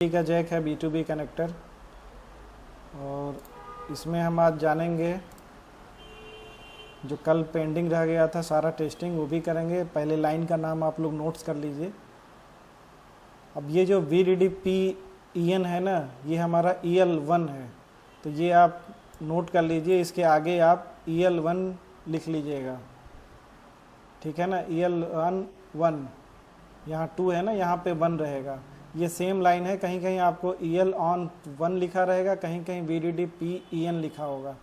का जैक है B2B connector. और इसमें हम आज जानेंगे जो कल पेंडिंग रह गया था सारा टेस्टिंग वो भी करेंगे। पहले लाइन का नाम आप लोग नोट्स कर लीजिए। अब ये जो VDD-PEN है ना, ये हमारा EL1 है, तो ये आप नोट कर लीजिए। इसके आगे आप EL1 लिख लीजिएगा, ठीक है ना। EL1 यहाँ 2 है ना, यहाँ पे 1 रहेगा। ये सेम लाइन है, कहीं कहीं आपको EL-ON-1 लिखा रहेगा, कहीं कहीं VDD-PEN लिखा होगा,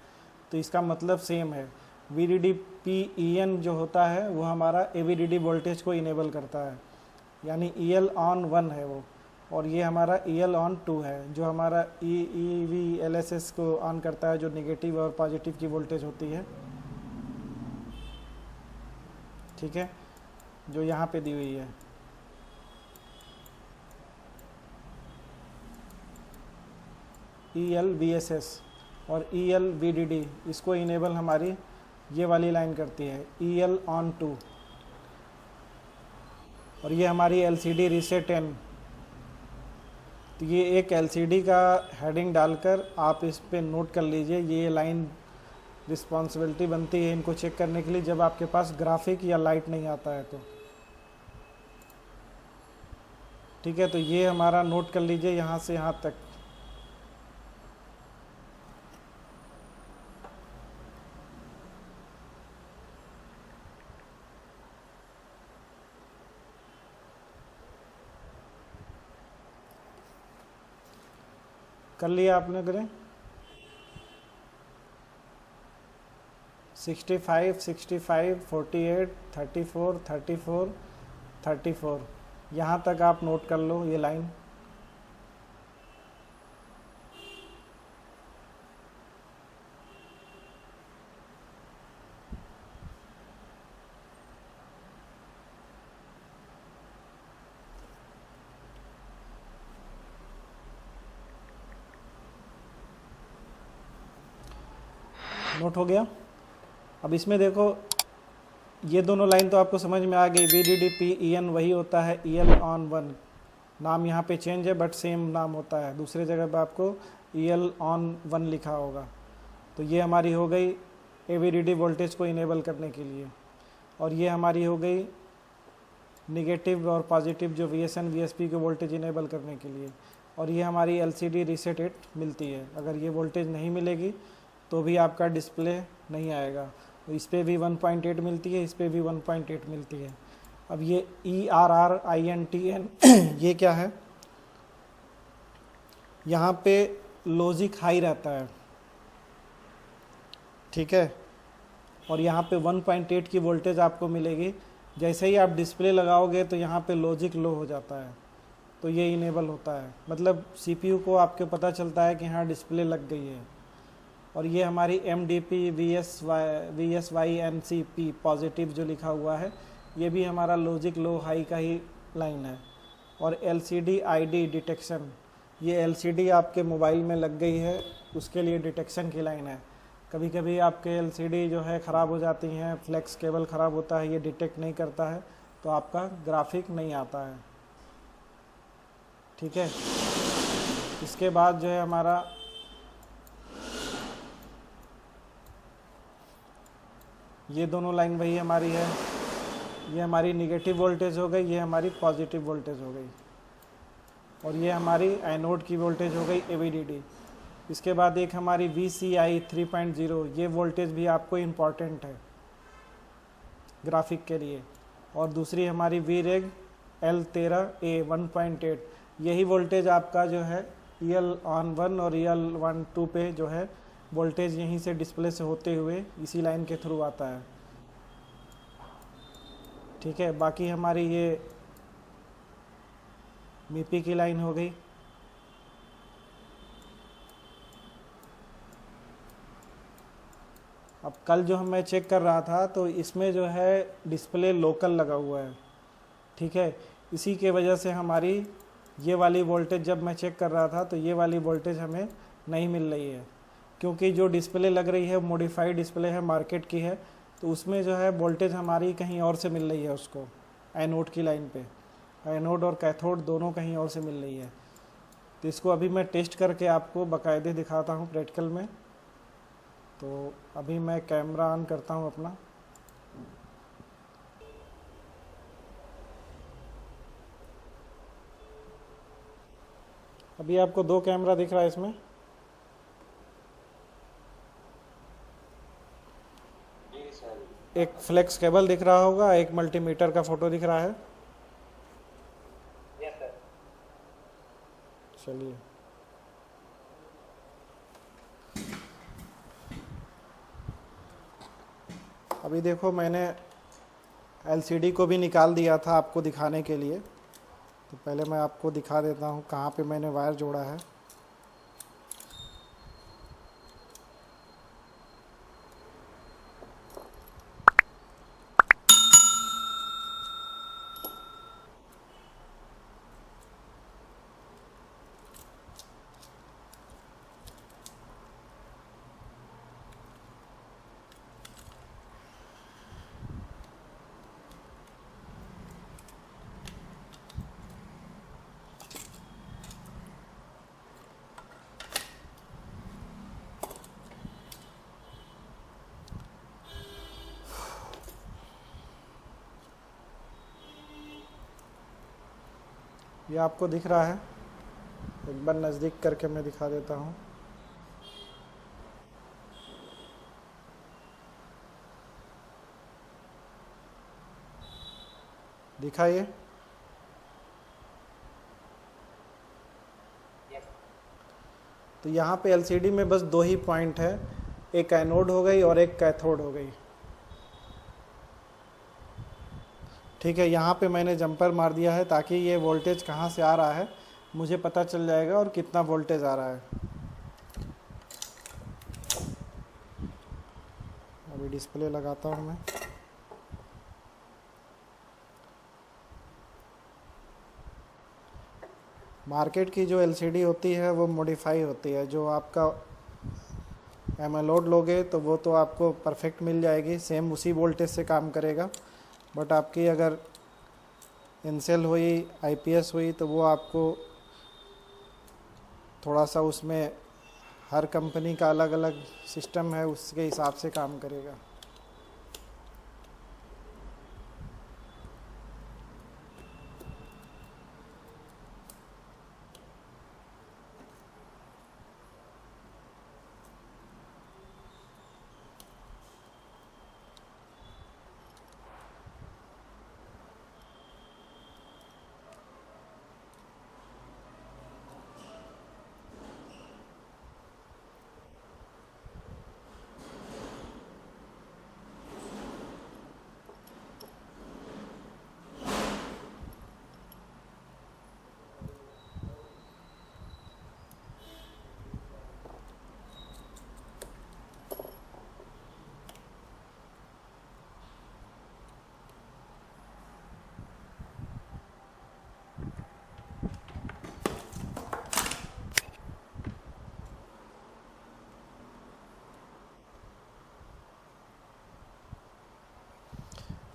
तो इसका मतलब सेम है। VDD-PEN जो होता है वो हमारा AVDD वोल्टेज को इनेबल करता है, यानी EL-ON-1 है वो। और ये हमारा EL-ON-2 है जो हमारा EVLSS को ऑन करता है, जो नेगेटिव और पॉजिटिव की वोल्टेज होती है, ठीक है, जो यहाँ पे दी हुई है। ELVSS और ELVDD इसको इनेबल हमारी ये वाली लाइन करती है, EL-ON-2। और ये हमारी LCD रीसेट 10। तो ये एक LCD का हेडिंग डालकर आप इस पे नोट कर लीजिए। ये लाइन रिस्पॉन्सिबिलिटी बनती है इनको चेक करने के लिए जब आपके पास ग्राफिक या लाइट नहीं आता है तो, ठीक है। तो ये हमारा नोट कर लीजिए यहाँ से यहाँ तक। कर लिया आपने? करें 65, 65, 48, 34, 34, 34 यहाँ तक आप नोट कर लो ये लाइन। नोट हो गया? अब इसमें देखो, ये दोनों लाइन तो आपको समझ में आ गई। VDD-PEN वही होता है EL-ON-1, नाम यहाँ पे चेंज है बट सेम नाम होता है। दूसरे जगह पे आपको EL-ON-1 लिखा होगा। तो ये हमारी हो गई AVDD वोल्टेज को इनेबल करने के लिए। और ये हमारी हो गई निगेटिव और पॉजिटिव जो VSN VSP को वोल्टेज इनेबल करने के लिए। और ये हमारी LCD रीसेट 8 मिलती है। अगर ये वोल्टेज नहीं मिलेगी तो भी आपका डिस्प्ले नहीं आएगा। तो इस पे भी 1.8 मिलती है, इस पे भी 1.8 मिलती है। अब ये ERR-INTN ये क्या है? यहाँ पे लॉजिक हाई रहता है, ठीक है। और यहाँ पे 1.8 की वोल्टेज आपको मिलेगी। जैसे ही आप डिस्प्ले लगाओगे तो यहाँ पे लॉजिक लो हो जाता है, तो ये इनेबल होता है। मतलब CPU को आपके पता चलता है कि हाँ डिस्प्ले लग गई है। और ये हमारी MDP VSYNCP पॉजिटिव जो लिखा हुआ है, ये भी हमारा लॉजिक लो हाई का ही लाइन है। और LCD ID डिटेक्शन, ये LCD आपके मोबाइल में लग गई है, उसके लिए डिटेक्शन की लाइन है। कभी कभी आपके LCD जो है ख़राब हो जाती हैं, फ्लेक्स केबल ख़राब होता है, ये डिटेक्ट नहीं करता है, तो आपका ग्राफिक नहीं आता है, ठीक है। इसके बाद जो है हमारा ये दोनों लाइन वही हमारी है। ये हमारी निगेटिव वोल्टेज हो गई, ये हमारी पॉजिटिव वोल्टेज हो गई। और ये हमारी एनोड की वोल्टेज हो गई AVDD। इसके बाद एक हमारी VCI 3.0, ये वोल्टेज भी आपको इम्पॉर्टेंट है ग्राफिक के लिए। और दूसरी हमारी VREG L13A 1.8, यही वोल्टेज आपका जो है EL-ON-1 और EL-ON-2 पे जो है वोल्टेज यहीं से डिस्प्ले से होते हुए इसी लाइन के थ्रू आता है, ठीक है। बाकी हमारी ये MIPI की लाइन हो गई। अब कल जो मैं चेक कर रहा था तो इसमें जो है डिस्प्ले लोकल लगा हुआ है, ठीक है। इसी के वजह से हमारी ये वाली वोल्टेज जब मैं चेक कर रहा था तो ये वाली वोल्टेज हमें नहीं मिल रही है, क्योंकि जो डिस्प्ले लग रही है मॉडिफाइड डिस्प्ले है, मार्केट की है, तो उसमें जो है वोल्टेज हमारी कहीं और से मिल रही है उसको, एनोड की लाइन पे। एनोड और कैथोड दोनों कहीं और से मिल रही है। तो इसको अभी मैं टेस्ट करके आपको बाकायदे दिखाता हूँ प्रैक्टिकल में। तो अभी मैं कैमरा ऑन करता हूँ अपना। अभी आपको 2 कैमरा दिख रहा है इसमें। एक फ्लेक्स केबल दिख रहा होगा, एक मल्टीमीटर का फोटो दिख रहा है। चलिए, अभी देखो मैंने एलसीडी को भी निकाल दिया था आपको दिखाने के लिए। तो पहले मैं आपको दिखा देता हूँ कहाँ पे मैंने वायर जोड़ा है। ये आपको दिख रहा है, एक बार नज़दीक करके मैं दिखा देता हूँ। दिखाइए। तो यहाँ पे एलसीडी में बस 2 ही पॉइंट है, एक एनोड हो गई और एक कैथोड हो गई। ठीक है, यहाँ पे मैंने जंपर मार दिया है ताकि ये वोल्टेज कहाँ से आ रहा है मुझे पता चल जाएगा और कितना वोल्टेज आ रहा है। अभी डिस्प्ले लगाता हूँ मैं। मार्केट की जो एलसीडी होती है वो मॉडिफाई होती है। जो आपका एमोलेड लोगे तो वो तो आपको परफेक्ट मिल जाएगी, सेम उसी वोल्टेज से काम करेगा। बट आपकी अगर इनसेल हुई, आईपीएस हुई, तो वो आपको थोड़ा सा उसमें हर कंपनी का अलग अलग सिस्टम है, उसके हिसाब से काम करेगा।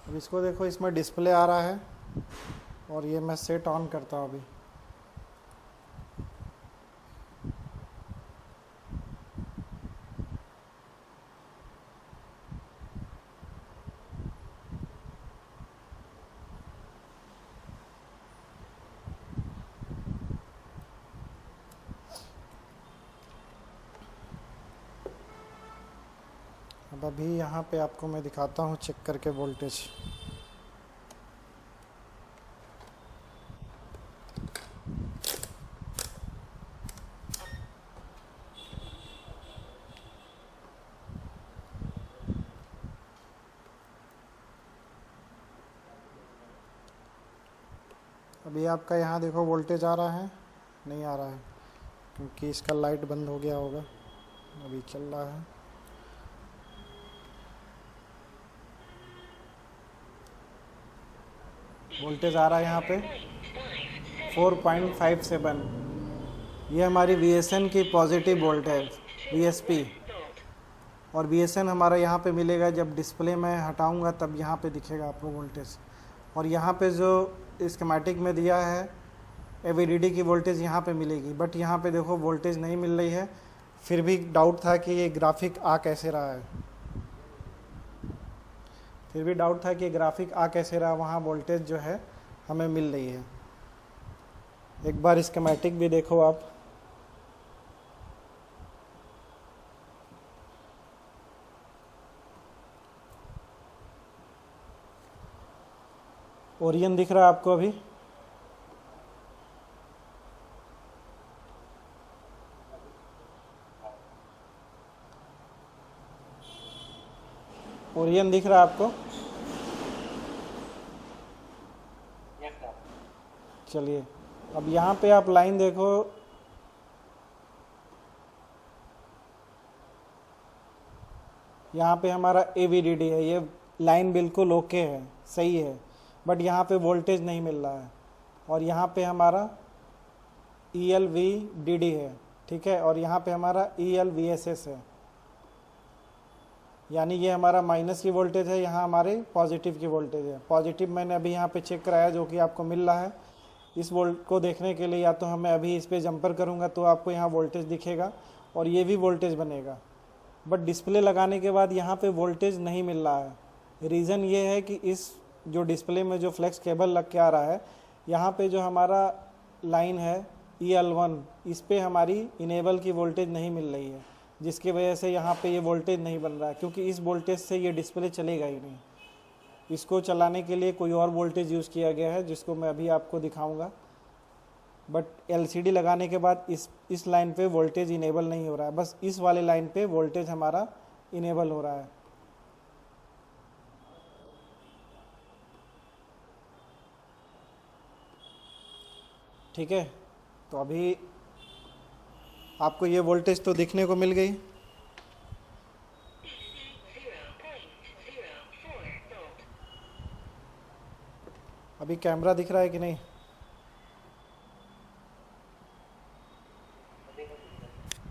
अब इसको देखो, इसमें डिस्प्ले आ रहा है और ये मैं सेट ऑन करता हूँ अभी। अब अभी यहाँ पे आपको मैं दिखाता हूँ चेक करके वोल्टेज। अभी आपका यहाँ देखो वोल्टेज आ रहा है, नहीं आ रहा है क्योंकि इसका लाइट बंद हो गया होगा। अभी चल रहा है। वोल्टेज आ रहा है यहाँ पे 4.57। ये हमारी VSN की पॉजिटिव वोल्ट है, VSP। और VSN हमारा यहाँ पे मिलेगा, जब डिस्प्ले में हटाऊँगा तब यहाँ पे दिखेगा आपको वोल्टेज। और यहाँ पे जो स्कीमेटिक में दिया है VDD की वोल्टेज यहाँ पे मिलेगी, बट यहाँ पे देखो वोल्टेज नहीं मिल रही है। फिर भी डाउट था कि ये ग्राफिक आ कैसे रहा है, फिर भी डाउट था कि ग्राफिक आ कैसे रहा, वहाँ वोल्टेज जो है हमें मिल रही है। एक बार स्कीमेटिक भी देखो आप। ओरियन दिख रहा है आपको अभी? ओरियन दिख रहा है आपको? चलिए अब यहाँ पे आप लाइन देखो, यहाँ पे हमारा AVDD है, ये लाइन बिल्कुल ओके है, सही है, बट यहाँ पे वोल्टेज नहीं मिल रहा है। और यहाँ पे हमारा ELVDD है, ठीक है, और यहाँ पे हमारा ELVSS है, यानी ये हमारा माइनस की वोल्टेज है, यहाँ हमारे पॉजिटिव की वोल्टेज है। पॉजिटिव मैंने अभी यहाँ पे चेक कराया जो कि आपको मिल रहा है। इस वोल्ट को देखने के लिए या तो हमें अभी इस पर जंपर करूँगा तो आपको यहाँ वोल्टेज दिखेगा और ये भी वोल्टेज बनेगा, बट डिस्प्ले लगाने के बाद यहाँ पे वोल्टेज नहीं मिल रहा है। रीज़न ये है कि इस जो डिस्प्ले में जो फ्लेक्स केबल लग के आ रहा है, यहाँ पे जो हमारा लाइन है EL1, इस पे हमारी इनेबल की वोल्टेज नहीं मिल रही है, जिसकी वजह से यहाँ पे ये वोल्टेज नहीं बन रहा है, क्योंकि इस वोल्टेज से ये डिस्प्ले चलेगा ही नहीं। इसको चलाने के लिए कोई और वोल्टेज यूज़ किया गया है जिसको मैं अभी आपको दिखाऊंगा, बट LCD लगाने के बाद इस लाइन पे वोल्टेज इनेबल नहीं हो रहा है, बस इस वाले लाइन पे वोल्टेज हमारा इनेबल हो रहा है। ठीक है, तो अभी आपको ये वोल्टेज तो दिखने को मिल गई। अभी कैमरा दिख रहा है कि नहीं?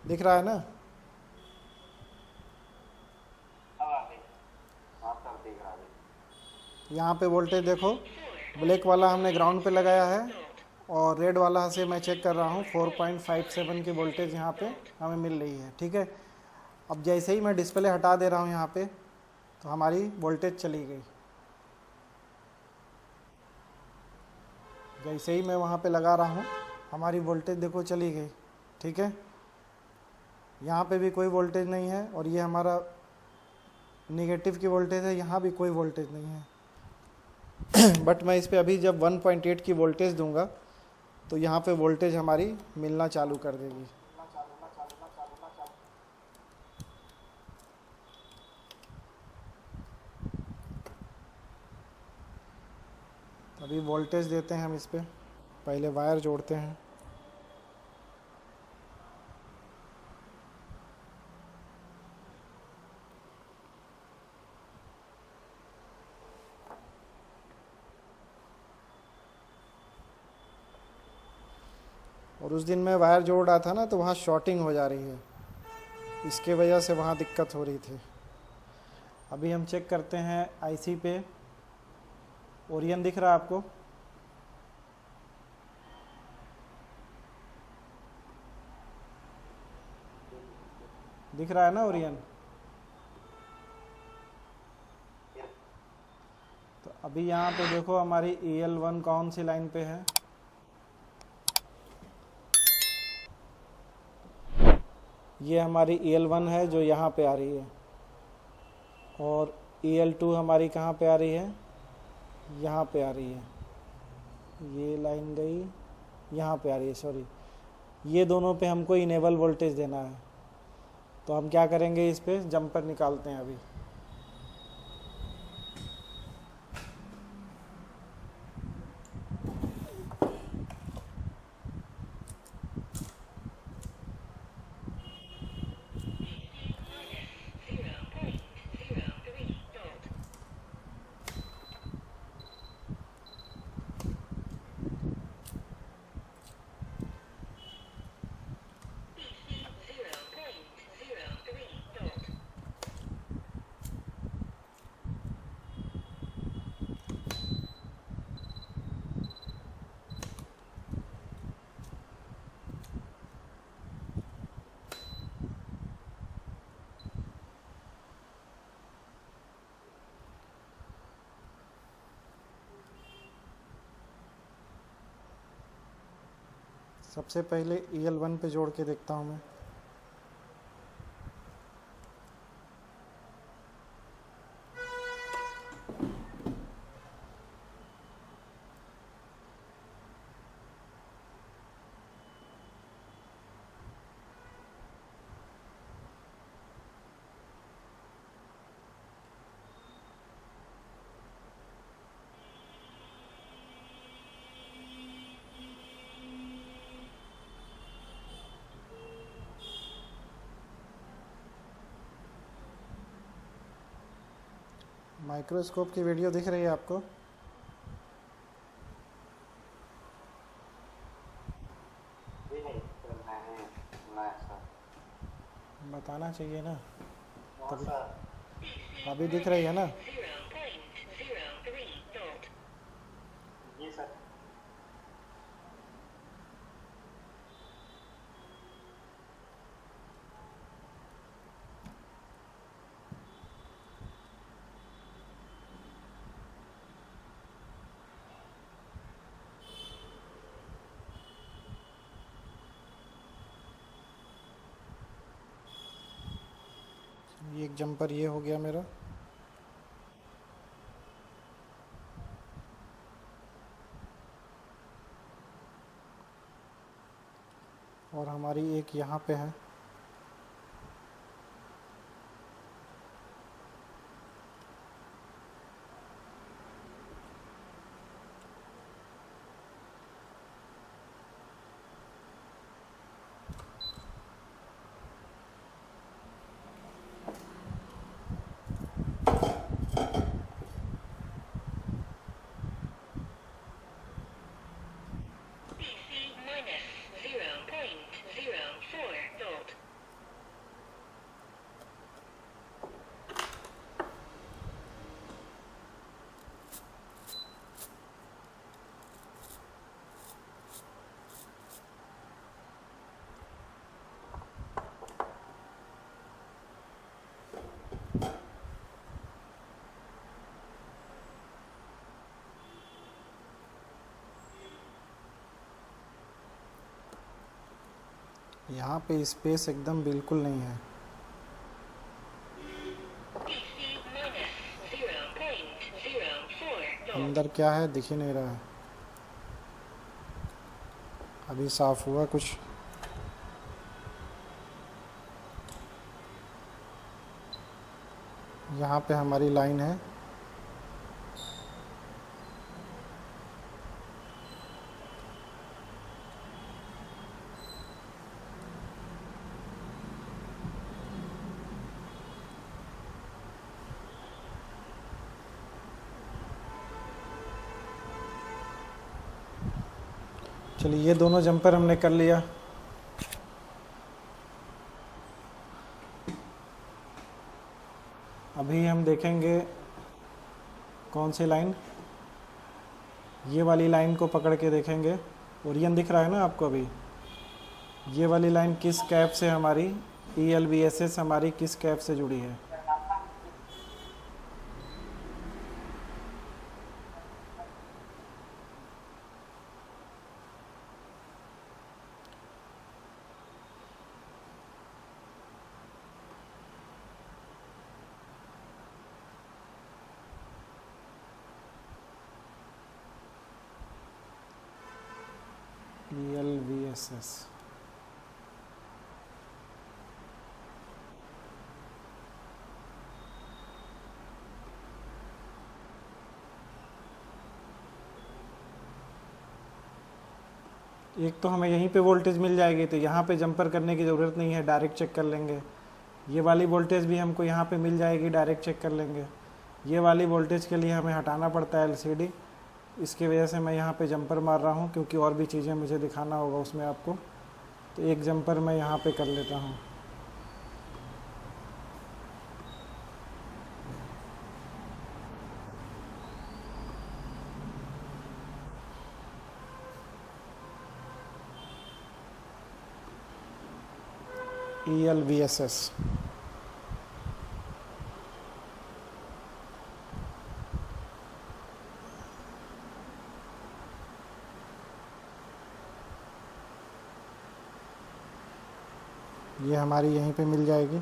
दिख रहा है ना? यहाँ पे वोल्टेज देखो, ब्लैक वाला हमने ग्राउंड पे लगाया है और रेड वाला से मैं चेक कर रहा हूँ 4.57 की वोल्टेज यहाँ पे हमें मिल रही है। ठीक है, अब जैसे ही मैं डिस्प्ले हटा दे रहा हूँ यहाँ पे, तो हमारी वोल्टेज चली गई। जैसे ही मैं वहाँ पे लगा रहा हूँ हमारी वोल्टेज देखो चली गई। ठीक है, यहाँ पे भी कोई वोल्टेज नहीं है और ये हमारा नेगेटिव की वोल्टेज है, यहाँ भी कोई वोल्टेज नहीं है। बट मैं इस पे अभी जब 1.8 की वोल्टेज दूंगा तो यहाँ पे वोल्टेज हमारी मिलना चालू कर देगी। अभी वोल्टेज देते हैं हम इस पे, पहले वायर जोड़ते हैं। और उस दिन मैं वायर जोड़ रहा था ना, तो वहाँ शॉर्टिंग हो जा रही है, इसके वजह से वहाँ दिक्कत हो रही थी। अभी हम चेक करते हैं आईसी पे। ओरियन दिख रहा है आपको? दिख रहा है ना ओरियन? तो अभी यहाँ पे देखो हमारी EL1 कौन सी लाइन पे है। ये हमारी EL1 है जो यहाँ पे आ रही है, और EL2 हमारी कहाँ पे आ रही है? यहाँ पे आ रही है। ये लाइन गई, यहाँ पे आ रही है, सॉरी। ये दोनों पे हमको इनेबल वोल्टेज देना है, तो हम क्या करेंगे, इस पे जंपर निकालते हैं अभी। सबसे पहले EL1 पे जोड़ के देखता हूँ मैं। माइक्रोस्कोप की वीडियो दिख रही है आपको? बताना चाहिए ना तभी। अभी दिख रही है ना? जी सर। ये एक जंपर ये हो गया मेरा। और हमारी एक यहाँ पे है। यहाँ पे स्पेस एकदम बिल्कुल नहीं है। अंदर क्या है दिख ही नहीं रहा है। अभी साफ हुआ कुछ। यहाँ पे हमारी लाइन है। चलिए ये दोनों जंपर हमने कर लिया। अभी हम देखेंगे कौन सी लाइन, ये वाली लाइन को पकड़ के देखेंगे। ओरियन दिख रहा है ना आपको? अभी ये वाली लाइन किस कैप से हमारी ELVSS हमारी किस कैप से जुड़ी है। ELVSS एक तो हमें यहीं पे वोल्टेज मिल जाएगी, तो यहाँ पे जंपर करने की ज़रूरत नहीं है, डायरेक्ट चेक कर लेंगे। ये वाली वोल्टेज भी हमको यहाँ पे मिल जाएगी, डायरेक्ट चेक कर लेंगे। ये वाली वोल्टेज के लिए हमें हटाना पड़ता है LCD, इसकी वजह से मैं यहाँ पे जंपर मार रहा हूँ, क्योंकि और भी चीज़ें मुझे दिखाना होगा उसमें आपको। तो एक जंपर मैं यहाँ पे कर लेता हूँ। ELVSS ये हमारी यहीं पे मिल जाएगी।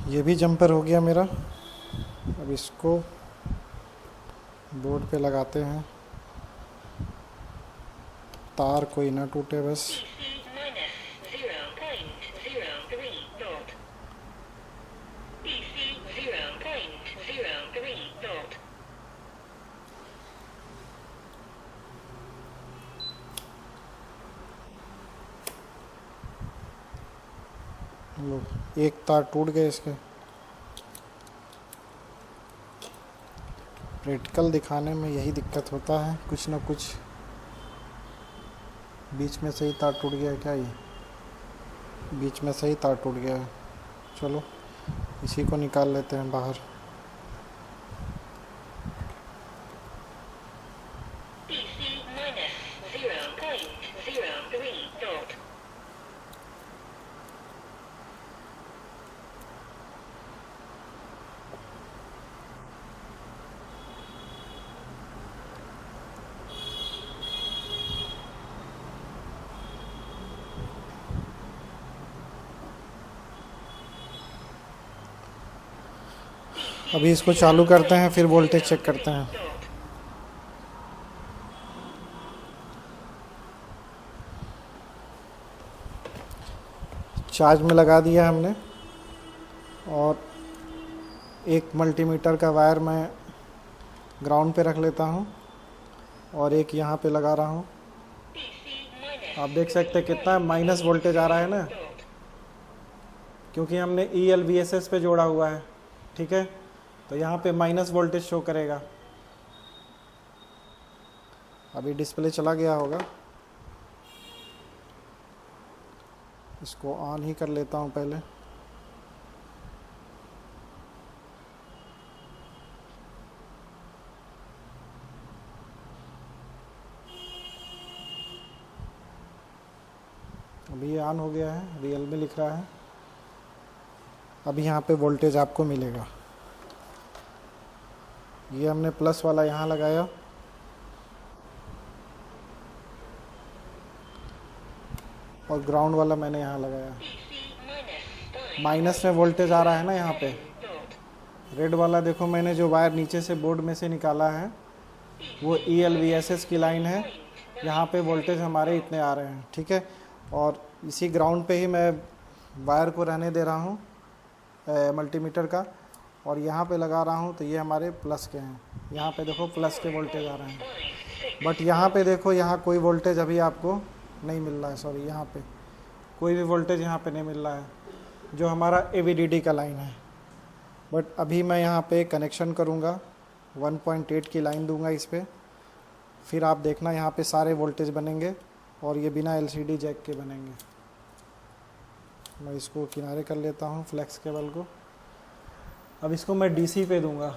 ये भी जंपर हो गया मेरा। अब इसको बोर्ड पे लगाते हैं, तार कोई ना टूटे बस। लो, एक तार टूट गए इसके। प्रैक्टिकल दिखाने में यही दिक्कत होता है, कुछ ना कुछ बीच में से ही तार टूट गया है। क्या ये बीच में से ही तार टूट गया है? चलो इसी को निकाल लेते हैं बाहर। अभी इसको चालू करते हैं, फिर वोल्टेज चेक करते हैं। चार्ज में लगा दिया हमने, और एक मल्टीमीटर का वायर मैं ग्राउंड पे रख लेता हूँ और एक यहाँ पे लगा रहा हूँ। आप देख सकते हैं कितना माइनस वोल्टेज आ रहा है ना, क्योंकि हमने ELVSS पे जोड़ा हुआ है। ठीक है, तो यहाँ पे माइनस वोल्टेज शो करेगा। अभी डिस्प्ले चला गया होगा, इसको ऑन ही कर लेता हूँ पहले। अभी ये ऑन हो गया है, रियल में लिख रहा है। अभी यहाँ पे वोल्टेज आपको मिलेगा। ये हमने प्लस वाला यहाँ लगाया, और ग्राउंड वाला मैंने यहाँ लगाया। माइनस में वोल्टेज आ रहा है ना यहाँ पे। रेड वाला देखो, मैंने जो वायर नीचे से बोर्ड में से निकाला है वो ELVSS की लाइन है। यहाँ पे वोल्टेज हमारे इतने आ रहे हैं। ठीक है, और इसी ग्राउंड पे ही मैं वायर को रहने दे रहा हूँ मल्टीमीटर का, और यहाँ पे लगा रहा हूँ। तो ये हमारे प्लस के हैं, यहाँ पे देखो प्लस के वोल्टेज आ रहे हैं। बट यहाँ पे देखो, यहाँ कोई वोल्टेज अभी आपको नहीं मिल रहा है। सॉरी, यहाँ पे कोई भी वोल्टेज यहाँ पे नहीं मिल रहा है, जो हमारा AVDD का लाइन है। बट अभी मैं यहाँ पे कनेक्शन करूँगा, 1.8 की लाइन दूंगा इस पर। फिर आप देखना यहाँ पे सारे वोल्टेज बनेंगे, और ये बिना LCD जैक के बनेंगे। मैं इसको किनारे कर लेता हूँ फ्लैक्स केबल को। अब इसको मैं DC पे दूंगा।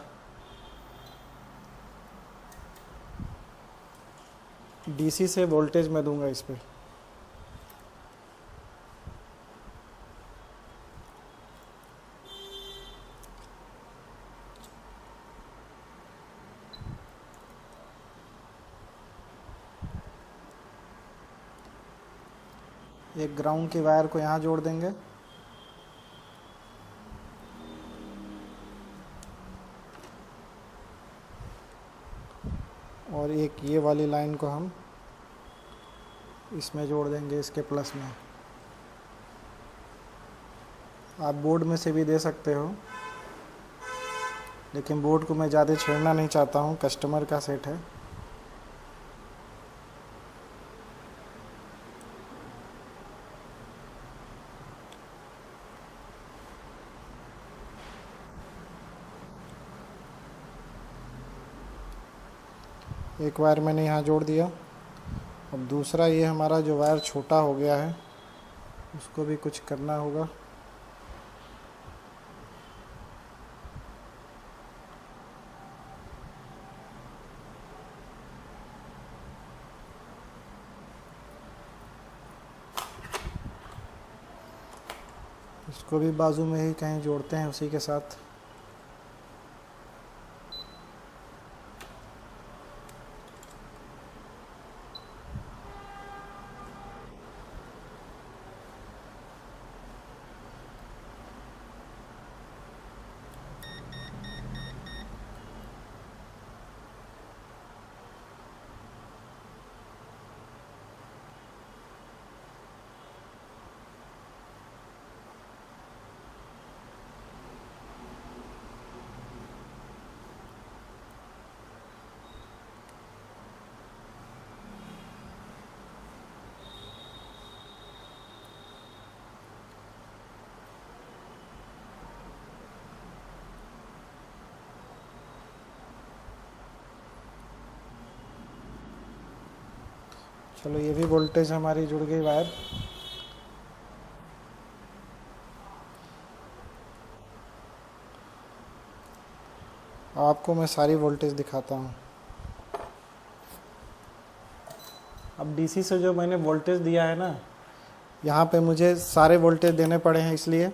DC से वोल्टेज मैं दूंगा इस पे। एक ग्राउंड के वायर को यहाँ जोड़ देंगे, और एक ये वाली लाइन को हम इसमें जोड़ देंगे, इसके प्लस में। आप बोर्ड में से भी दे सकते हो, लेकिन बोर्ड को मैं ज़्यादा छेड़ना नहीं चाहता हूँ, कस्टमर का सेट है। एक वायर मैंने यहाँ जोड़ दिया, अब दूसरा ये हमारा जो वायर छोटा हो गया है उसको भी कुछ करना होगा। इसको भी बाजू में ही कहीं जोड़ते हैं उसी के साथ। चलो ये भी वोल्टेज हमारी जुड़ गई वायर। आपको मैं सारी वोल्टेज दिखाता हूँ। अब डीसी से जो मैंने वोल्टेज दिया है ना, यहाँ पे मुझे सारे वोल्टेज देने पड़े हैं, इसलिए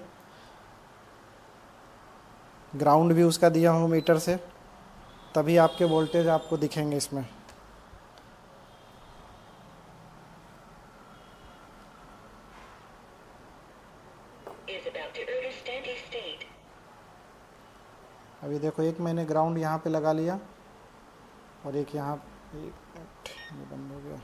ग्राउंड भी उसका दिया हूँ मीटर से, तभी आपके वोल्टेज आपको दिखेंगे इसमें। अभी देखो एक मैंने ग्राउंड यहाँ पे लगा लिया और एक यहाँ, एक मिनट ये बंद हो गया।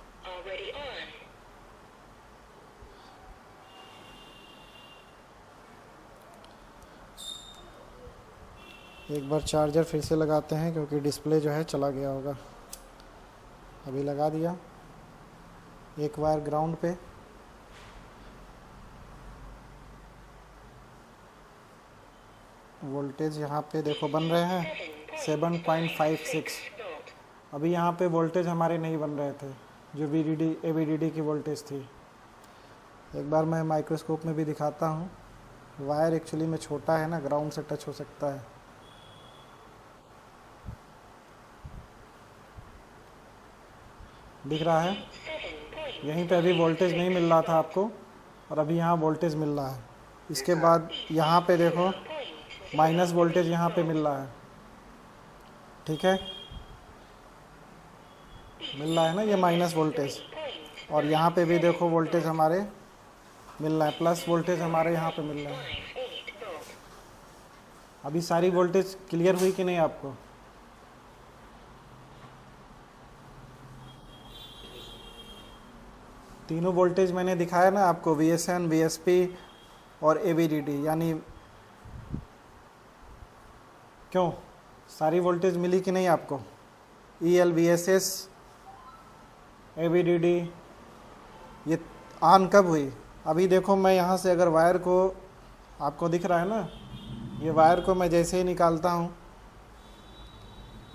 एक बार चार्जर फिर से लगाते हैं क्योंकि डिस्प्ले जो है चला गया होगा। अभी लगा दिया, एक वायर ग्राउंड पे, वोल्टेज यहाँ पे देखो बन रहे हैं 7.56। अभी यहाँ पे वोल्टेज हमारे नहीं बन रहे थे, जो VDD AVDD की वोल्टेज थी। एक बार मैं माइक्रोस्कोप में भी दिखाता हूँ। वायर एक्चुअली में छोटा है ना, ग्राउंड से टच हो सकता है। दिख रहा है, यहीं पे अभी वोल्टेज नहीं मिल रहा था आपको, और अभी यहाँ वोल्टेज मिल रहा है। इसके बाद यहाँ पे देखो माइनस वोल्टेज यहाँ पे मिल रहा है, ठीक है, मिल रहा है ना ये माइनस वोल्टेज। और यहाँ पे भी देखो वोल्टेज हमारे मिल रहा है, प्लस वोल्टेज हमारे यहाँ पे मिल रहा है। अभी सारी वोल्टेज क्लियर हुई कि नहीं आपको? तीनों वोल्टेज मैंने दिखाया ना आपको, VSN, VSP और AVDD, यानी क्यों सारी वोल्टेज मिली कि नहीं आपको? EL, VSS, AVDD ये ऑन कब हुई? अभी देखो मैं यहाँ से अगर वायर को, आपको दिख रहा है ना, ये वायर को मैं जैसे ही निकालता हूँ,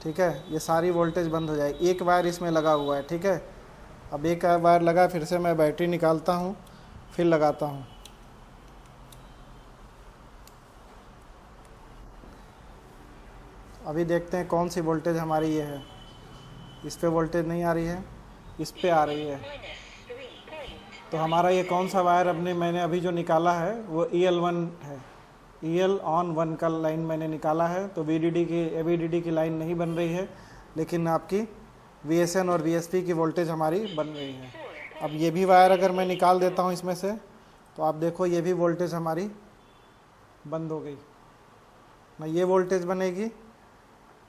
ठीक है, ये सारी वोल्टेज बंद हो जाएगी। एक वायर इसमें लगा हुआ है, ठीक है। अब एक वायर लगा, फिर से मैं बैटरी निकालता हूँ, फिर लगाता हूँ। अभी देखते हैं कौन सी वोल्टेज हमारी ये है। इस पे वोल्टेज नहीं आ रही है, इस पे आ रही है। तो हमारा ये कौन सा वायर मैंने अभी जो निकाला है वो EL1 है। EL on 1 का लाइन मैंने निकाला है। तो VDD की AVDD की लाइन नहीं बन रही है, लेकिन आपकी VSN और VSP की वोल्टेज हमारी बन रही है। अब ये भी वायर अगर मैं निकाल देता हूँ इसमें से, तो आप देखो ये भी वोल्टेज हमारी बंद हो गई, ना ये वोल्टेज बनेगी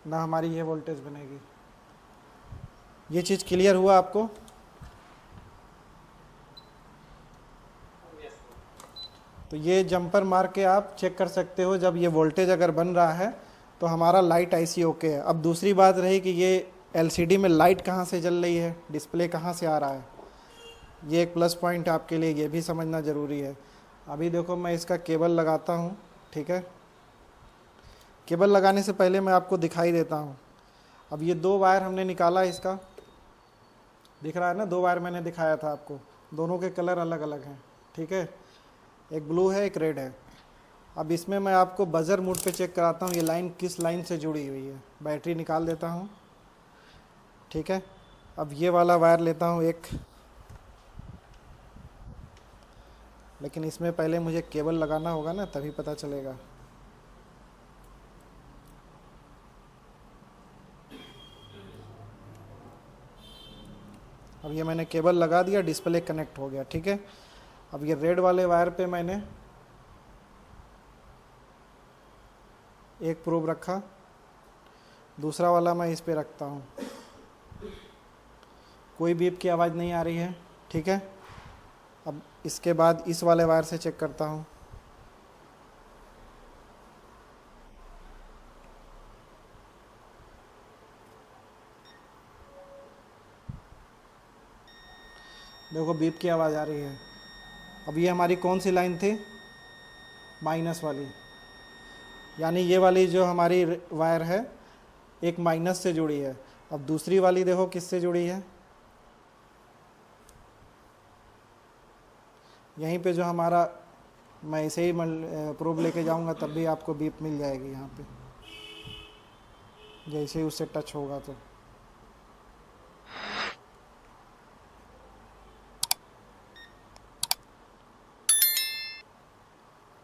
ना हमारी ये वोल्टेज बनेगी। ये चीज़ क्लियर हुआ आपको? तो ये जंपर मार के आप चेक कर सकते हो, जब ये वोल्टेज अगर बन रहा है तो हमारा लाइट IC ओके है। अब दूसरी बात रही कि ये LCD में लाइट कहाँ से जल रही है, डिस्प्ले कहाँ से आ रहा है, ये एक प्लस पॉइंट आपके लिए ये भी समझना ज़रूरी है। अभी देखो मैं इसका केबल लगाता हूँ, ठीक है। केबल लगाने से पहले मैं आपको दिखाई देता हूँ। अब ये 2 वायर हमने निकाला इसका, दिख रहा है ना, 2 वायर मैंने दिखाया था आपको, दोनों के कलर अलग अलग हैं, ठीक है, एक ब्लू है एक रेड है। अब इसमें मैं आपको बजर मोड पे चेक कराता हूँ ये लाइन किस लाइन से जुड़ी हुई है। बैटरी निकाल देता हूँ, ठीक है। अब ये वाला वायर लेता हूँ एक, लेकिन इसमें पहले मुझे केबल लगाना होगा ना, तभी पता चलेगा। अब ये मैंने केबल लगा दिया, डिस्प्ले कनेक्ट हो गया, ठीक है। अब ये रेड वाले वायर पे मैंने एक प्रोब रखा, दूसरा वाला मैं इस पे रखता हूँ, कोई बीप की आवाज़ नहीं आ रही है, ठीक है। अब इसके बाद इस वाले वायर से चेक करता हूँ, देखो बीप की आवाज़ आ रही है। अब ये हमारी कौन सी लाइन थी, माइनस वाली, यानी ये वाली जो हमारी वायर है एक माइनस से जुड़ी है। अब दूसरी वाली देखो किससे जुड़ी है, यहीं पे जो हमारा, मैं इसे ही प्रोब लेके जाऊंगा तब भी आपको बीप मिल जाएगी यहाँ पे, जैसे ही उससे टच होगा तो।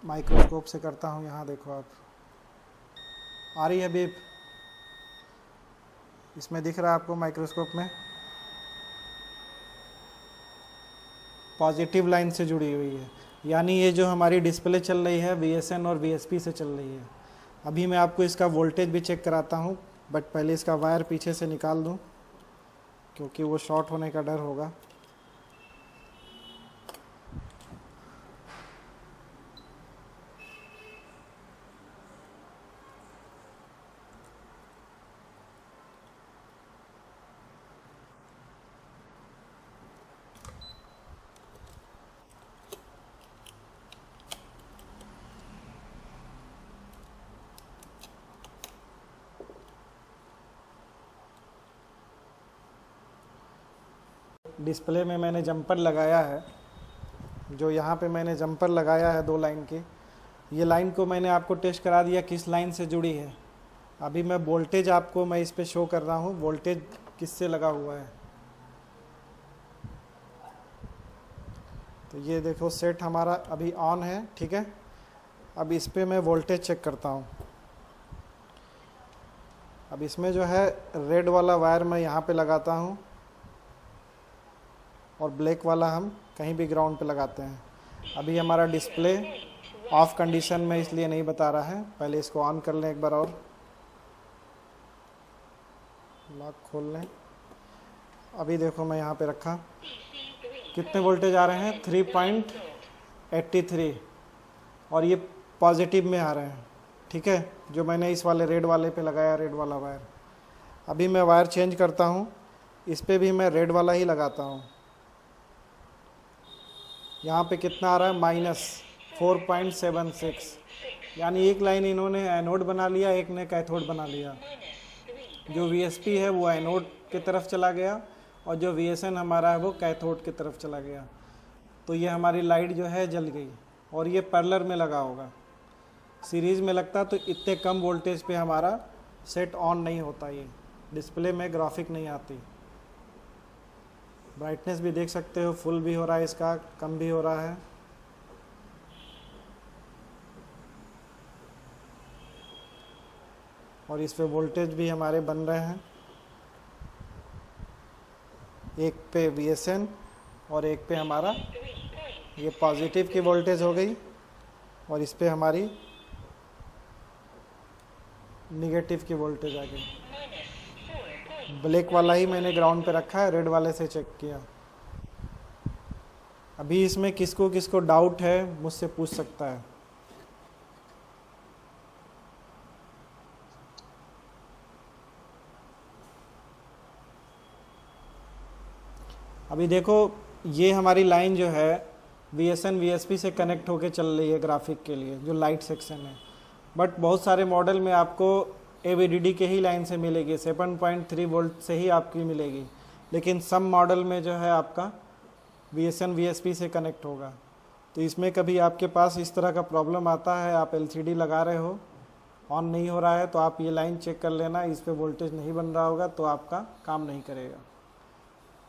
माइक्रोस्कोप से करता हूँ, यहाँ देखो आप, आ रही है बीप, इसमें दिख रहा है आपको माइक्रोस्कोप में, पॉजिटिव लाइन से जुड़ी हुई है, यानी ये जो हमारी डिस्प्ले चल रही है VSN और VSP से चल रही है। अभी मैं आपको इसका वोल्टेज भी चेक कराता हूँ, बट पहले इसका वायर पीछे से निकाल दूँ क्योंकि वो शॉर्ट होने का डर होगा। डिस्प्ले में मैंने जंपर लगाया है, जो यहाँ पे मैंने जंपर लगाया है 2 लाइन की, ये लाइन को मैंने आपको टेस्ट करा दिया किस लाइन से जुड़ी है। अभी मैं वोल्टेज आपको मैं इस पे शो कर रहा हूँ, वोल्टेज किससे लगा हुआ है। तो ये देखो सेट हमारा अभी ऑन है, ठीक है। अब इस पे मैं वोल्टेज चेक करता हूँ। अब इसमें जो है रेड वाला वायर मैं यहाँ पे लगाता हूँ और ब्लैक वाला हम कहीं भी ग्राउंड पे लगाते हैं। अभी हमारा डिस्प्ले ऑफ कंडीशन में इसलिए नहीं बता रहा है, पहले इसको ऑन कर लें एक बार और, लॉक खोल लें। अभी देखो मैं यहाँ पे रखा, कितने वोल्टेज आ रहे हैं, 3.83, और ये पॉजिटिव में आ रहे हैं, ठीक है, जो मैंने इस वाले रेड वाले पे लगाया, रेड वाला वायर। अभी मैं वायर चेंज करता हूँ, इस पे भी मैं रेड वाला ही लगाता हूँ। यहाँ पे कितना आ रहा है, -4.76, यानी एक लाइन इन्होंने एनोड बना लिया, एक ने कैथोड बना लिया। जो VSP है वो एनोड की तरफ चला गया और जो VSN हमारा है वो कैथोड की तरफ चला गया। तो ये हमारी लाइट जो है जल गई, और ये पैरेलल में लगा होगा। सीरीज़ में लगता तो इतने कम वोल्टेज पे हमारा सेट ऑन नहीं होता, ये डिस्प्ले में ग्राफिक नहीं आती। ब्राइटनेस भी देख सकते हो, फुल भी हो रहा है इसका, कम भी हो रहा है। और इस पे वोल्टेज भी हमारे बन रहे हैं, एक पे VSN और एक पे हमारा ये पॉजिटिव की वोल्टेज हो गई, और इस पे हमारी निगेटिव की वोल्टेज आ गई। ब्लैक वाला ही मैंने ग्राउंड पे रखा है, रेड वाले से चेक किया। अभी इसमें किसको किसको डाउट है मुझसे पूछ सकता है। अभी देखो ये हमारी लाइन जो है VSN VSP से कनेक्ट होके चल रही है ग्राफिक के लिए, जो लाइट सेक्शन है। बट बहुत सारे मॉडल में आपको AVDD के ही लाइन से मिलेगी, 7.3 वोल्ट से ही आपकी मिलेगी। लेकिन सम मॉडल में जो है आपका VSN VSP से कनेक्ट होगा। तो इसमें कभी आपके पास इस तरह का प्रॉब्लम आता है, आप LCD लगा रहे हो, ऑन नहीं हो रहा है, तो आप ये लाइन चेक कर लेना, इस पे वोल्टेज नहीं बन रहा होगा तो आपका काम नहीं करेगा।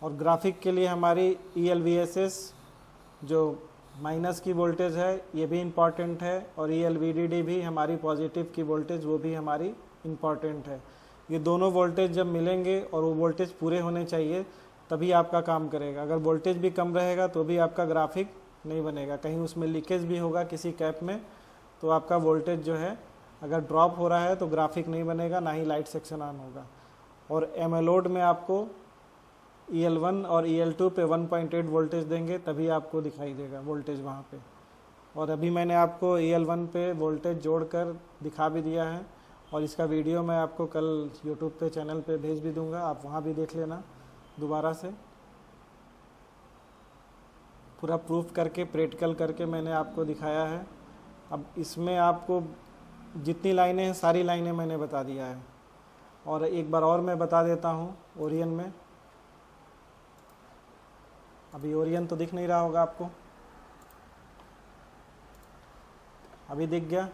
और ग्राफिक के लिए हमारी ELVSS जो माइनस की वोल्टेज है ये भी इम्पॉर्टेंट है, और ELVDD भी हमारी पॉजिटिव की वोल्टेज वो भी हमारी इम्पॉर्टेंट है। ये दोनों वोल्टेज जब मिलेंगे और वो वोल्टेज पूरे होने चाहिए तभी आपका काम करेगा। अगर वोल्टेज भी कम रहेगा तो भी आपका ग्राफिक नहीं बनेगा, कहीं उसमें लीकेज भी होगा किसी कैप में तो आपका वोल्टेज जो है अगर ड्रॉप हो रहा है तो ग्राफिक नहीं बनेगा, ना ही लाइट सेक्शन ऑन होगा। और एमएलोड में आपको EL1 और EL2 पे 1.8 वोल्टेज देंगे तभी आपको दिखाई देगा वोल्टेज वहाँ पे। और अभी मैंने आपको EL1 पे वोल्टेज जोड़कर दिखा भी दिया है, और इसका वीडियो मैं आपको कल यूट्यूब पे चैनल पे भेज भी दूंगा, आप वहाँ भी देख लेना दोबारा से। पूरा प्रूफ करके प्रैक्टिकल करके मैंने आपको दिखाया है। अब इसमें आपको जितनी लाइनें हैं सारी लाइनें मैंने बता दिया है। और एक बार और मैं बता देता हूँ ओरियन में। अभी ओरियन तो दिख नहीं रहा होगा आपको, अभी दिख गया?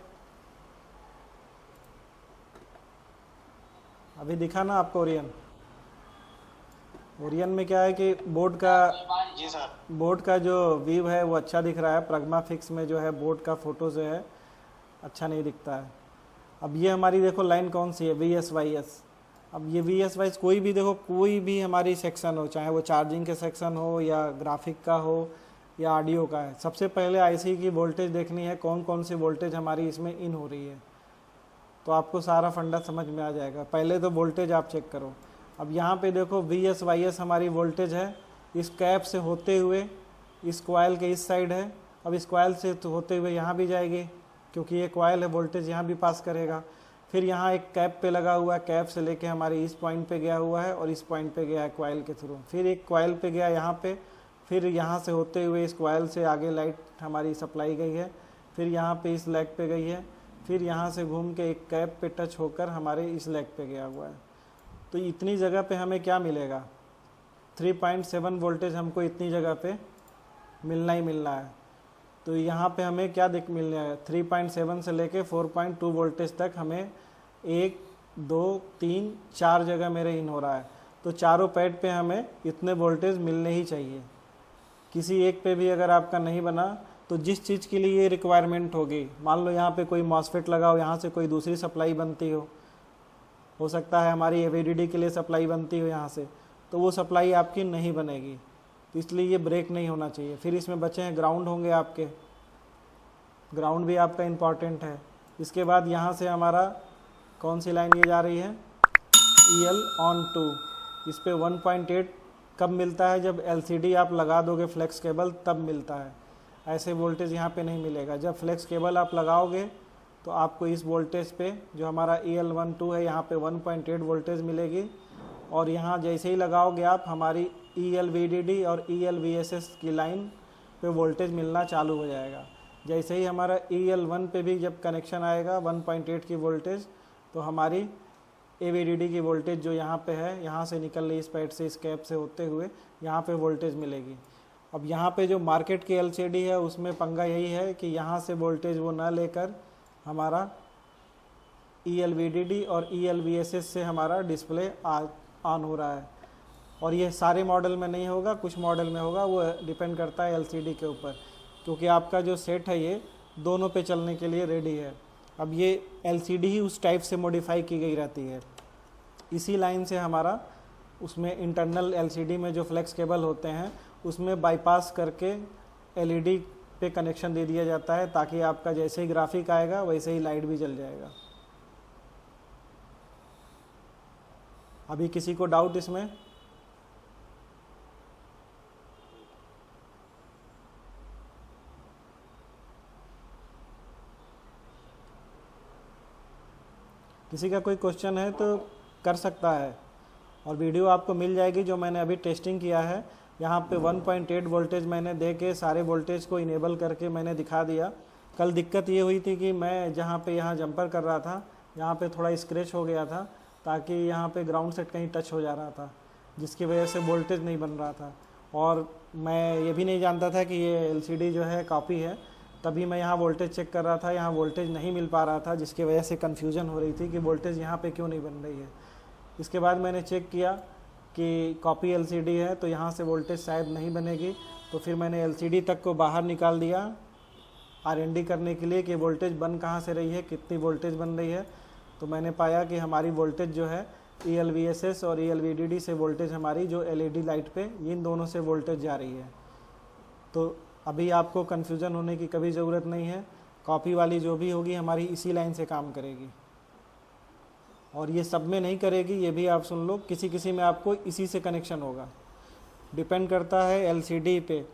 अभी दिखा ना आपको ओरियन? ओरियन में क्या है कि बोर्ड जी सर। का जो व्यू है वो अच्छा दिख रहा है, प्रगमा फिक्स में जो है बोर्ड का फोटो जो है अच्छा नहीं दिखता है। अब ये हमारी देखो लाइन कौन सी है, VSYS। अब ये VSYS कोई भी देखो, कोई भी हमारी सेक्शन हो, चाहे वो चार्जिंग के सेक्शन हो या ग्राफिक का हो या ऑडियो का है, सबसे पहले IC की वोल्टेज देखनी है, कौन कौन सी वोल्टेज हमारी इसमें इन हो रही है, तो आपको सारा फंडा समझ में आ जाएगा। पहले तो वोल्टेज आप चेक करो। अब यहाँ पे देखो VSYS हमारी वोल्टेज है, इस कैप से होते हुए इस कॉइल के इस साइड है। अब इस कॉइल से तो होते हुए यहाँ भी जाएगी, क्योंकि ये कॉइल है, वोल्टेज यहाँ भी पास करेगा। फिर यहाँ एक कैप पे लगा हुआ है, कैप से लेके हमारे इस पॉइंट पे गया हुआ है और इस पॉइंट पे गया है कॉइल के थ्रू। फिर एक कॉइल पे गया यहाँ पे, फिर यहाँ से होते हुए इस कॉइल से आगे लाइट हमारी सप्लाई गई है, फिर यहाँ पे इस लेग पे गई है, फिर यहाँ से घूम के एक कैप पे टच होकर हमारे इस लेग पे गया हुआ है। तो इतनी जगह पे हमें क्या मिलेगा? 3.7 वोल्टेज हमको इतनी जगह पे मिलना ही मिलना है। तो यहाँ पे हमें क्या मिलना है? 3.7 से लेके 4.2 वोल्टेज तक हमें 1 2 3 4 जगह मेरे इन हो रहा है। तो चारों पैड पे हमें इतने वोल्टेज मिलने ही चाहिए। किसी एक पे भी अगर आपका नहीं बना तो जिस चीज़ के लिए ये रिक्वायरमेंट होगी, मान लो यहाँ पे कोई मॉसफेट लगा हो, यहाँ से कोई दूसरी सप्लाई बनती हो सकता है हमारी VDD के लिए सप्लाई बनती हो यहाँ से, तो वो सप्लाई आपकी नहीं बनेगी, तो इसलिए ये ब्रेक नहीं होना चाहिए। फिर इसमें बचे हैं ग्राउंड होंगे आपके, ग्राउंड भी आपका इम्पॉर्टेंट है। इसके बाद यहाँ से हमारा कौन सी लाइन ये जा रही है? EL-on2। इस पे 1.8 कब मिलता है? जब LCD आप लगा दोगे फ्लेक्स केबल तब मिलता है, ऐसे वोल्टेज यहाँ पे नहीं मिलेगा। जब फ्लेक्स केबल आप लगाओगे तो आपको इस वोल्टेज पे जो हमारा EL-12 है यहाँ पे 1.8 वोल्टेज मिलेगी, और यहाँ जैसे ही लगाओगे आप हमारी ELVDD और ELVSS की लाइन पे वोल्टेज मिलना चालू हो जाएगा। जैसे ही हमारा EL1 पे भी जब कनेक्शन आएगा 1.8 की वोल्टेज, तो हमारी AVDD की वोल्टेज जो यहाँ पे है, यहाँ से निकल रही इस पैड से इस कैप से होते हुए यहाँ पे वोल्टेज मिलेगी। अब यहाँ पे जो मार्केट की LCD है उसमें पंगा यही है कि यहाँ से वोल्टेज वो ना लेकर हमारा ELVDD और ELVSS से हमारा डिस्प्ले ऑन हो रहा है। और ये सारे मॉडल में नहीं होगा, कुछ मॉडल में होगा, वो डिपेंड करता है LCD के ऊपर, क्योंकि आपका जो सेट है ये दोनों पे चलने के लिए रेडी है। अब ये LCD ही उस टाइप से मॉडिफाई की गई रहती है, इसी लाइन से हमारा उसमें इंटरनल LCD में जो फ्लेक्स केबल होते हैं उसमें बाईपास करके LED पे कनेक्शन दे दिया जाता है, ताकि आपका जैसे ही ग्राफिक आएगा वैसे ही लाइट भी जल जाएगा। अभी किसी को डाउट इसमें? किसी का कोई क्वेश्चन है तो कर सकता है, और वीडियो आपको मिल जाएगी जो मैंने अभी टेस्टिंग किया है। यहाँ पे 1.8 वोल्टेज मैंने दे के सारे वोल्टेज को इनेबल करके मैंने दिखा दिया। कल दिक्कत ये हुई थी कि मैं जहाँ पे यहाँ जंपर कर रहा था, यहाँ पे थोड़ा स्क्रैच हो गया था, ताकि यहाँ पे ग्राउंड सेट कहीं टच हो जा रहा था। जिसकी वजह से वोल्टेज नहीं बन रहा था। और मैं ये भी नहीं जानता था कि ये एलसीडी जो है कॉपी है। तभी मैं यहाँ वोल्टेज चेक कर रहा था, यहाँ वोल्टेज नहीं मिल पा रहा था, जिसकी वजह से कन्फ्यूज़न हो रही थी कि वोल्टेज यहाँ पे क्यों नहीं बन रही है। इसके बाद मैंने चेक किया कि कॉपी एलसीडी है तो यहाँ से वोल्टेज शायद नहीं बनेगी। तो फिर मैंने एलसीडी तक को बाहर निकाल दिया आरएनडी करने के लिए कि वोल्टेज बन कहाँ से रही है, कितनी वोल्टेज बन रही है। तो मैंने पाया कि हमारी वोल्टेज जो है ELVSS और ELVDD से वोल्टेज हमारी जो एलईडी लाइट पे इन दोनों से वोल्टेज जा रही है। तो अभी आपको कन्फ्यूज़न होने की कभी ज़रूरत नहीं है। कॉपी वाली जो भी होगी हमारी इसी लाइन से काम करेगी, और ये सब में नहीं करेगी, ये भी आप सुन लो। किसी किसी में आपको इसी से कनेक्शन होगा। डिपेंड करता है एलसीडी पे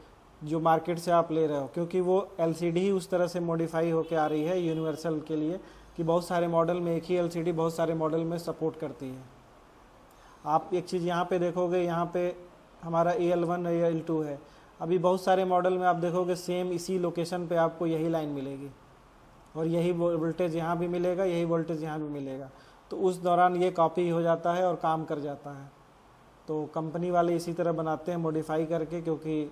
जो मार्केट से आप ले रहे हो, क्योंकि वो एलसीडी ही उस तरह से मॉडिफाई होकर आ रही है यूनिवर्सल के लिए कि बहुत सारे मॉडल में एक ही एलसीडी बहुत सारे मॉडल में सपोर्ट करती है। आप एक चीज़ यहाँ पे देखोगे, यहाँ पे हमारा EL1 और EL2 है। अभी बहुत सारे मॉडल में आप देखोगे सेम इसी लोकेशन पे आपको यही लाइन मिलेगी और यही वोल्टेज यहाँ भी मिलेगा, यही वोल्टेज यहाँ भी मिलेगा। तो उस दौरान ये कॉपी हो जाता है और काम कर जाता है। तो कंपनी वाले इसी तरह बनाते हैं मॉडिफाई करके, क्योंकि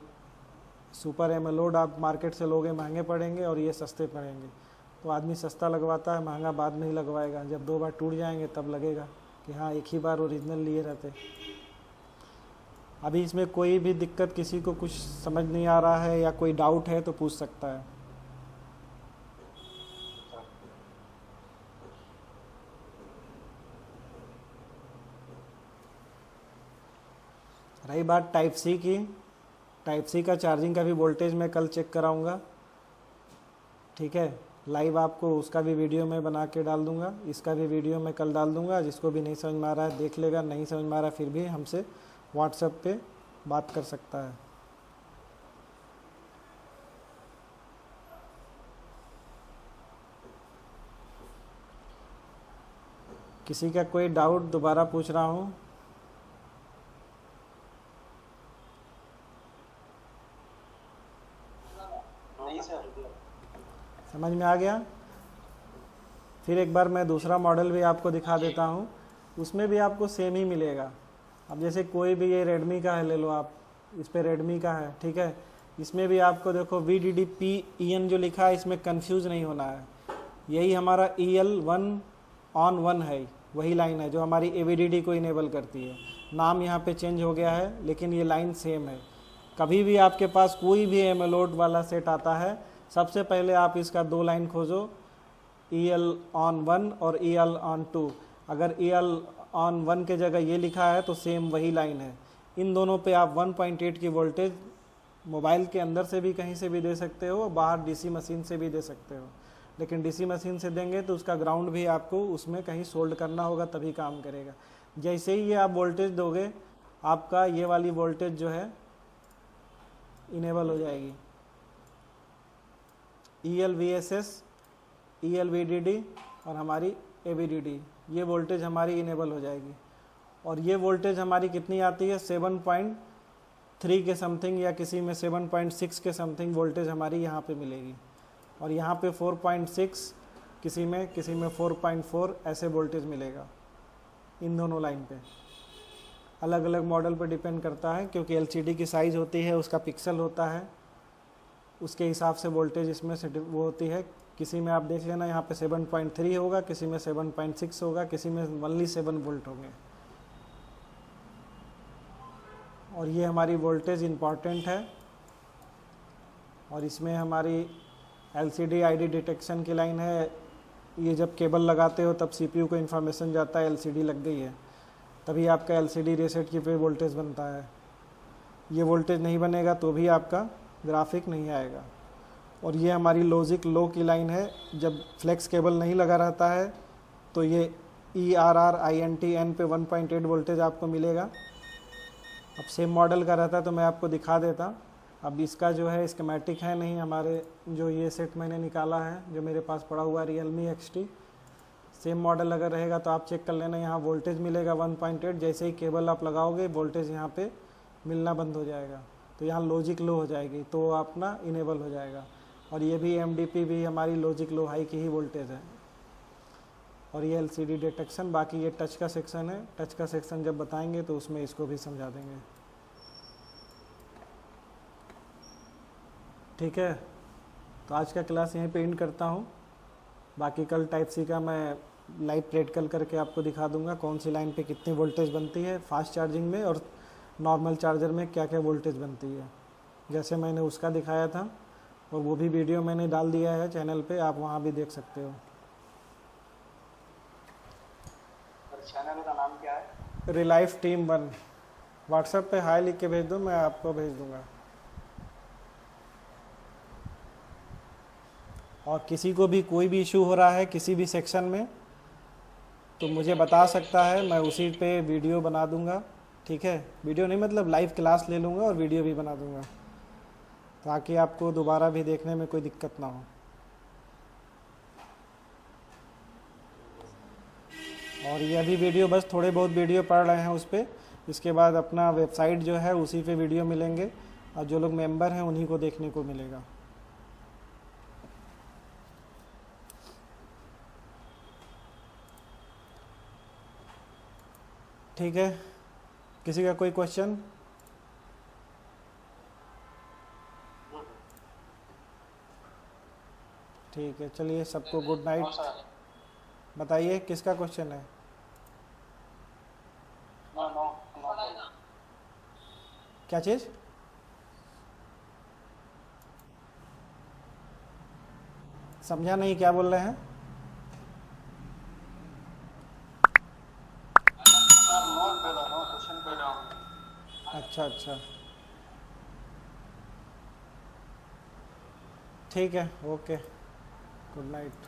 सुपर एमोलेड आप मार्केट से लोगे महंगे पड़ेंगे और ये सस्ते पड़ेंगे। तो आदमी सस्ता लगवाता है, महंगा बाद में ही लगवाएगा। जब 2 बार टूट जाएंगे तब लगेगा कि हाँ एक ही बार ओरिजिनल लिए रहते। अभी इसमें कोई भी दिक्कत, किसी को कुछ समझ नहीं आ रहा है या कोई डाउट है तो पूछ सकता है। रही बात टाइप सी की, टाइप सी का चार्जिंग का भी वोल्टेज मैं कल चेक कराऊंगा। ठीक है, लाइव आपको उसका भी वीडियो मैं बना के डाल दूंगा, इसका भी वीडियो मैं कल डाल दूंगा। जिसको भी नहीं समझ में आ रहा है देख लेगा, नहीं समझ में आ रहा फिर भी हमसे व्हाट्सएप पे बात कर सकता है। किसी का कोई डाउट दोबारा पूछ रहा हूँ? नहीं सर। समझ में आ गया? फिर एक बार मैं दूसरा मॉडल भी आपको दिखा देता हूँ, उसमें भी आपको सेम ही मिलेगा। अब जैसे कोई भी ये रेडमी का है ले लो आप, इस पे रेडमी का है, ठीक है। इसमें भी आपको देखो VDD-P-EN जो लिखा है, इसमें कंफ्यूज नहीं होना है। यही हमारा EL1 है, वही लाइन है जो हमारी AVDD को इनेबल करती है। नाम यहाँ पे चेंज हो गया है लेकिन ये लाइन सेम है। कभी भी आपके पास कोई भी एमोलेड वाला सेट आता है, सबसे पहले आप इसका 2 लाइन खोजो, EL-1 और EL-2। अगर EL-1 के जगह ये लिखा है तो सेम वही लाइन है। इन दोनों पे आप 1.8 की वोल्टेज मोबाइल के अंदर से भी कहीं से भी दे सकते हो, बाहर DC मशीन से भी दे सकते हो। लेकिन DC मशीन से देंगे तो उसका ग्राउंड भी आपको उसमें कहीं सोल्ड करना होगा तभी काम करेगा। जैसे ही ये आप वोल्टेज दोगे, आपका ये वाली वोल्टेज जो है इनेबल हो जाएगी। ELVSS, ELVDD और हमारी AVDD, ये वोल्टेज हमारी इनेबल हो जाएगी। और ये वोल्टेज हमारी कितनी आती है? 7.3 के समथिंग, या किसी में 7.6 के समथिंग वोल्टेज हमारी यहाँ पे मिलेगी। और यहाँ पे 4.6, किसी में 4.4 ऐसे वोल्टेज मिलेगा इन दोनों लाइन पे। अलग अलग मॉडल पे डिपेंड करता है, क्योंकि LCD की साइज़ होती है, उसका पिक्सल होता है, उसके हिसाब से वोल्टेज इसमें से वो होती है। किसी में आप देख लेना यहाँ पे 7.3 होगा, किसी में 7.6 होगा, किसी में ओनली 7 वोल्ट होंगे। और ये हमारी वोल्टेज इम्पॉर्टेंट है। और इसमें हमारी LCD ID डिटेक्शन की लाइन है। ये जब केबल लगाते हो तब CPU को इन्फॉर्मेशन जाता है LCD लग गई है, तभी आपका LCD रीसेट की पे वोल्टेज बनता है। ये वोल्टेज नहीं बनेगा तो भी आपका ग्राफिक नहीं आएगा। और ये हमारी लॉजिक लो की लाइन है। जब फ्लेक्स केबल नहीं लगा रहता है तो ये ERR-INT-N पे 1.8 वोल्टेज आपको मिलेगा। अब सेम मॉडल का रहता तो मैं आपको दिखा देता। अब इसका जो है स्कीमेटिक है नहीं हमारे, जो ये सेट मैंने निकाला है जो मेरे पास पड़ा हुआ है Realme XT, सेम मॉडल अगर रहेगा तो आप चेक कर लेना। यहाँ वोल्टेज मिलेगा 1.8, जैसे ही केबल आप लगाओगे वोल्टेज यहाँ पे मिलना बंद हो जाएगा, तो यहाँ लॉजिक लो हो जाएगी, तो अपना इनेबल हो जाएगा। और ये भी MDP भी हमारी लॉजिक लो हाई की ही वोल्टेज है। और ये एलसीडी डिटेक्शन। बाकी ये टच का सेक्शन है, टच का सेक्शन जब बताएंगे तो उसमें इसको भी समझा देंगे। ठीक है, तो आज का क्लास यहीं पे एंड करता हूँ। बाकी कल टाइप सी का मैं लाइव प्रैक्टिकल करके आपको दिखा दूंगा कौन सी लाइन पे कितनी वोल्टेज बनती है, फास्ट चार्जिंग में और नॉर्मल चार्जर में क्या क्या वोल्टेज बनती है, जैसे मैंने उसका दिखाया था। और वो भी वीडियो मैंने डाल दिया है चैनल पे, आप वहाँ भी देख सकते हो। और चैनल का नाम क्या है? Relief team 1। व्हाट्सएप पे हाय लिख के भेज दो, मैं आपको भेज दूंगा। और किसी को भी कोई भी इशू हो रहा है किसी भी सेक्शन में तो मुझे बता सकता है, मैं उसी पे वीडियो बना दूंगा। ठीक है, वीडियो नहीं मतलब लाइव क्लास ले लूँगा और वीडियो भी बना दूंगा, ताकि आपको दोबारा भी देखने में कोई दिक्कत ना हो। और ये अभी वीडियो बस थोड़े बहुत वीडियो पढ़ रहे हैं उस पर, इसके बाद अपना वेबसाइट जो है उसी पे वीडियो मिलेंगे और जो लोग मेंबर हैं उन्हीं को देखने को मिलेगा। ठीक है, किसी का कोई क्वेश्चन? ठीक है, चलिए सबको गुड हाँ नाइट। सर। बताइए किसका क्वेश्चन है? No no no. क्या चीज़? समझा नहीं, क्या बोल रहे हैं? सर नोट पे नो क्वेश्चन पे नो। अच्छा अच्छा, ठीक है, ओके, गुड नाइट।